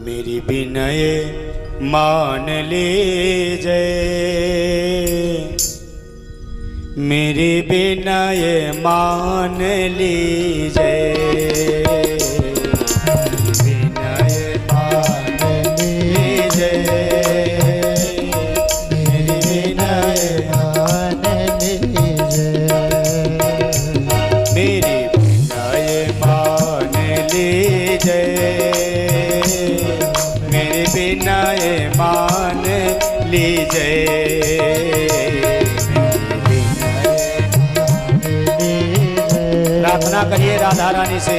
मेरी विनय मान लीजिए, मेरी विनय मान लीजिए, विनय मान लीजिए, मेरी विनय मान लीजिए, मेरी विनय मान लीजिए, मेरी विनय मान लीजिए। प्रार्थना करिए राधा रानी से।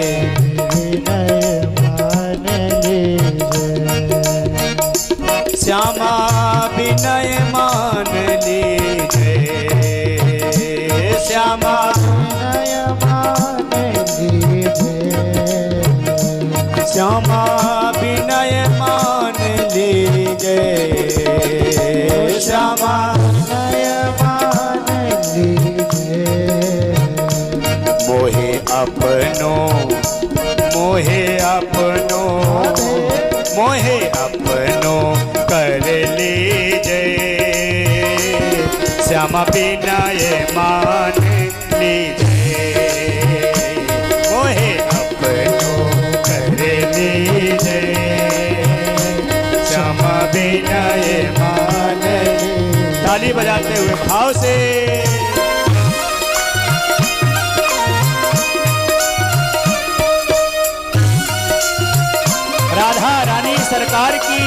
श्यामा विनय मान लीजिए, श्यामा विनय मान लीजिए, श्यामा विनय मान लीजिए, श्यामा विनय मान लीजिए। मोहे अपनों, मोहे अपनों, मोहे अपनों कर लीजिए, श्यामा विनय मान लीजिए, मोहे अपनों कर लीजिए, श्यामा विनय मान। ताली बजाते हुए भाव से राधा रानी सरकार की।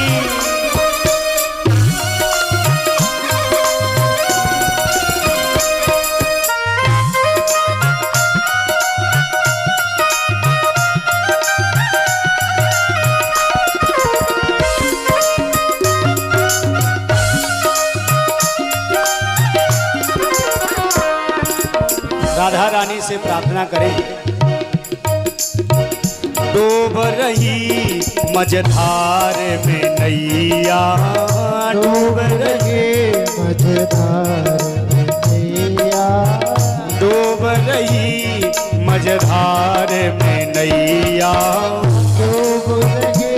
राधा रानी से प्रार्थना करें। डूब रही मझधार में नैया, डूब रही मझधार में नैया, डूब रही मझधार में नैया, डूब रही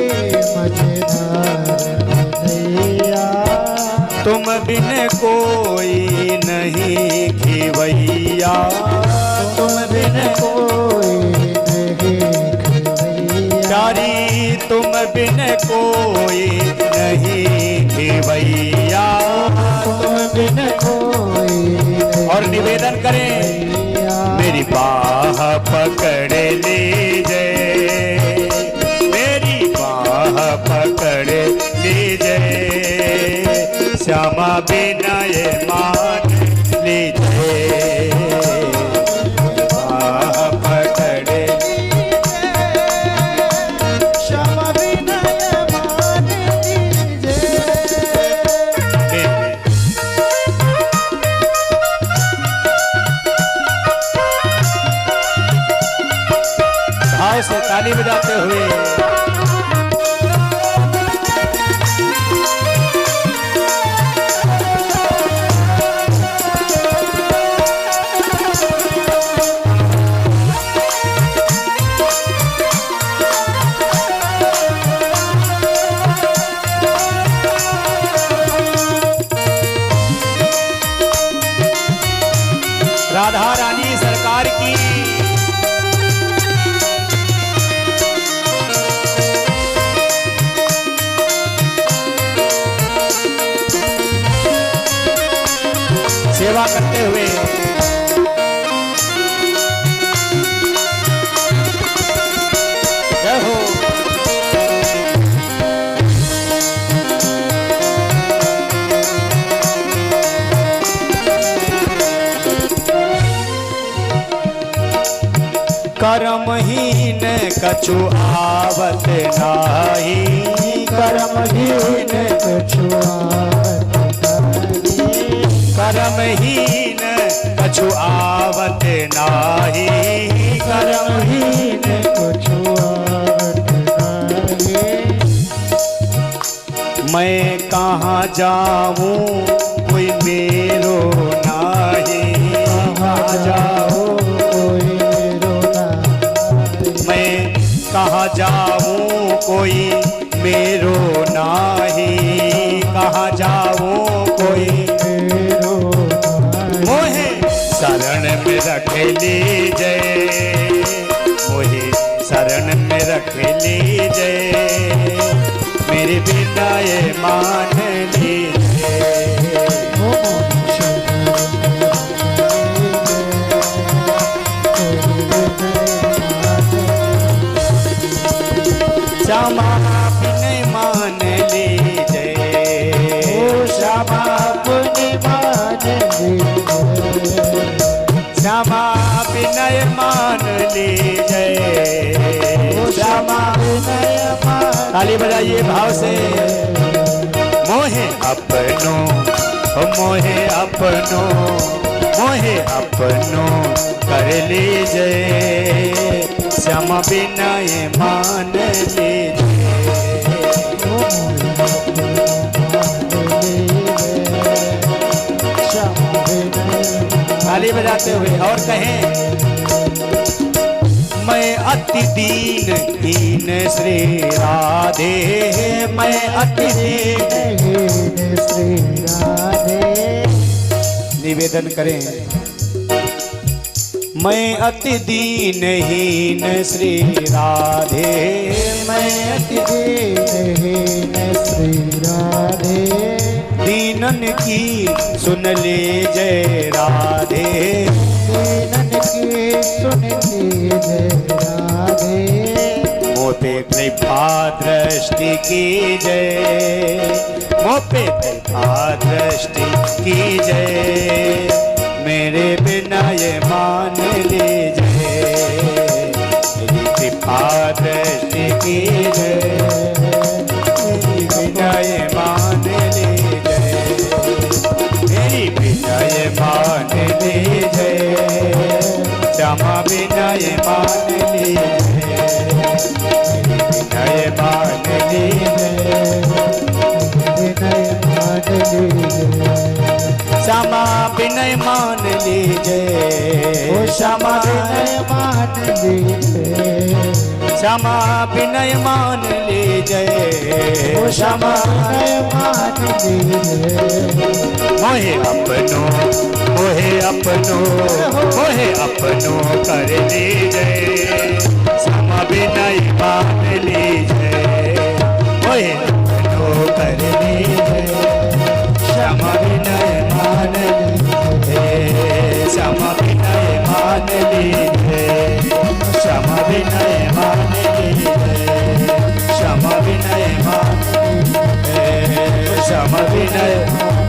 मझधार में नैया। तुम बिन कोई नहीं खिवैया, तुम बिन कोई प्यारी, तुम बिन कोई नहीं खिवैया, तुम बिन कोई। और निवेदन करें, मेरी बाह पकड़ लीजिए, मेरी बाह पकड़ लीजिए, श्यामा विनय मान लीजिए, बाह पकड़ से ताली बजाते हुए। राधा रानी सरकार की। सेवा करते हुए जय हो। कर्महीन कछु आवत नाही, कर्महीन कछु आवत नाही, कर्महीन कछु आवत नाही, कर्महीन कछु आवत नाही। मैं कहाँ जाऊँ कोई मेरो नाही, कहाँ जाऊँ कोई मेरो नाही, मैं कहाँ जाऊँ कोई मेरा विनय मान लीजिए। श्यामा विनय मान लीजिए। श्यामा विनय मान लीजिए। श्यामा विनय मान लीजिए। श्यामा विनय मान। ताली बजाइए भाव से। मोहे अपनो मोहे अपनो मोहे अपनो कर लीजिए। श्यामा विनय मान लीजिए। ताली बजाते हुए और कहें, मैं अति दीन हीन श्री राधे। मैं अति दीन श्री राधे। निवेदन करें, मैं अति दीन हीन श्री राधे। मैं अति दीन श्री राधे। दीनन की सुन लीजिए राधे। दीनन की सुन लीजिए राधे। मोपे कृपा दृष्टि कीजिए। मोपे कृपा दृष्टि कीजिए। मेरे बिना ये मान लीजिए। मेरी कृपा दृष्टि कीजिए। मेरी बिना ये मान लीजिए। मेरी बिना ये मान लीजिए। श्यामा बिना ये मान लीजिए। मेरी बिना ये मान लीजिए। विनय मान लीजिए। श्यामा विनय मान लीजिए। ओ श्यामा विनय मान लीजिए। श्यामा विनय मान लीजिए। ओ श्यामा विनय मान लीजिए। मोहे अपनो मोहे अपनो मोहे अपनो कर लीजिए। श्यामा विनय मान लीजिए। मोहे अपनो कर लीजिए। श्यामा विनय मान लीजिए। श्यामा विनय मान लीजिए। श्यामा विनय मान लीजिए। श्यामा विनय मान लीजिए। श्यामा विनय